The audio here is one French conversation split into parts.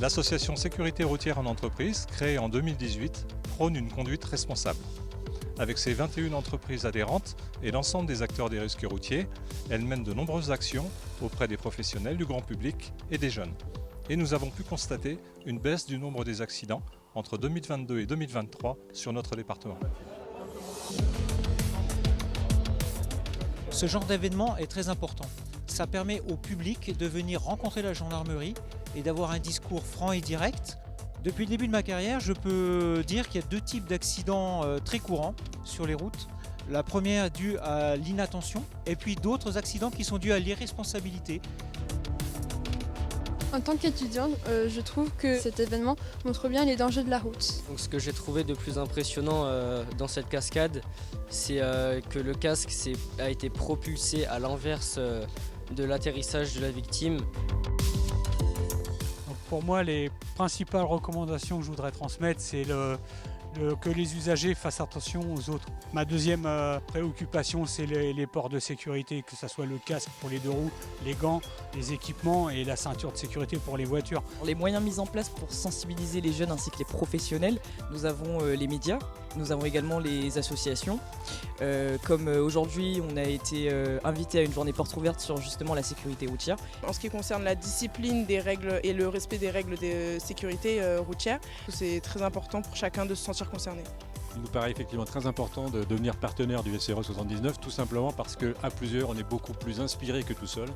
L'association Sécurité routière en entreprise, créée en 2018, prône une conduite responsable. Avec ses 21 entreprises adhérentes et l'ensemble des acteurs des risques routiers, elle mène de nombreuses actions auprès des professionnels, du grand public et des jeunes. Et nous avons pu constater une baisse du nombre des accidents entre 2022 et 2023 sur notre département. Ce genre d'événement est très important. Ça permet au public de venir rencontrer la gendarmerie et d'avoir un discours franc et direct. Depuis le début de ma carrière, je peux dire qu'il y a deux types d'accidents très courants sur les routes. La première due à l'inattention et puis d'autres accidents qui sont dus à l'irresponsabilité. En tant qu'étudiante, je trouve que cet événement montre bien les dangers de la route. Donc, ce que j'ai trouvé de plus impressionnant dans cette cascade, c'est que le casque a été propulsé à l'inverse de l'atterrissage de la victime. Donc pour moi, les principales recommandations que je voudrais transmettre, c'est que les usagers fassent attention aux autres. Ma deuxième préoccupation, c'est les ports de sécurité, que ce soit le casque pour les deux roues, les gants, les équipements et la ceinture de sécurité pour les voitures. Les moyens mis en place pour sensibiliser les jeunes ainsi que les professionnels, nous avons les médias, nous avons également les associations. Comme aujourd'hui, on a été invité à une journée porte ouverte sur justement la sécurité routière. En ce qui concerne la discipline des règles et le respect des règles de sécurité routière, c'est très important pour chacun de se sentir concerné. Il nous paraît effectivement très important de devenir partenaire du SRE 79, tout simplement parce qu'à plusieurs, on est beaucoup plus inspiré que tout seul.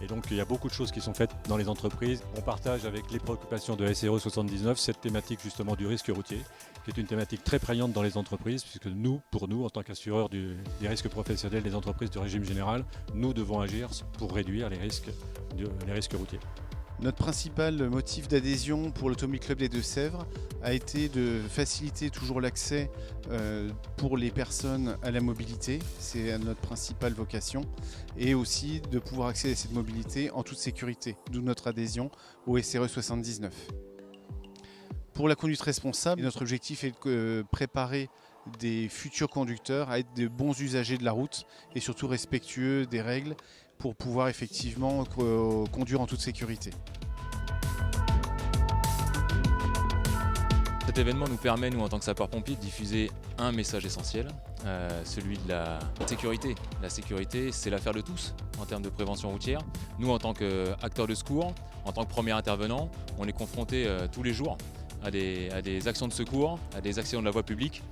Et donc, il y a beaucoup de choses qui sont faites dans les entreprises. On partage avec les préoccupations de SRE 79 cette thématique justement du risque routier, qui est une thématique très prégnante dans les entreprises, puisque pour nous, en tant qu'assureurs des risques professionnels des entreprises de régime général, nous devons agir pour réduire les risques routiers. Notre principal motif d'adhésion pour l'Automobile Club des Deux-Sèvres a été de faciliter toujours l'accès pour les personnes à la mobilité, c'est notre principale vocation, et aussi de pouvoir accéder à cette mobilité en toute sécurité, d'où notre adhésion au SRE 79. Pour la conduite responsable, notre objectif est de préparer des futurs conducteurs à être de bons usagers de la route et surtout respectueux des règles pour pouvoir effectivement conduire en toute sécurité. Cet événement nous permet, nous en tant que sapeurs-pompiers, de diffuser un message essentiel, celui de la sécurité. La sécurité, c'est l'affaire de tous en termes de prévention routière. Nous, en tant qu'acteurs de secours, en tant que premiers intervenants, on est confrontés tous les jours à des actions de secours, à des accidents de la voie publique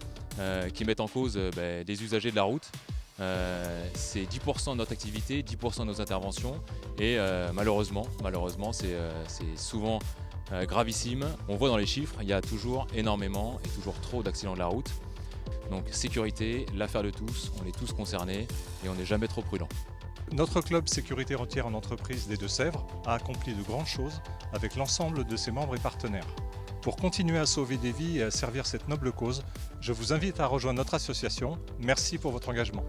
qui mettent en cause des usagers de la route. C'est 10% de notre activité, 10% de nos interventions et malheureusement c'est souvent gravissime. On voit dans les chiffres, il y a toujours énormément et toujours trop d'accidents de la route. Donc sécurité, l'affaire de tous, on est tous concernés et on n'est jamais trop prudent. Notre club Sécurité routière en entreprise des Deux-Sèvres a accompli de grandes choses avec l'ensemble de ses membres et partenaires. Pour continuer à sauver des vies et à servir cette noble cause, je vous invite à rejoindre notre association. Merci pour votre engagement.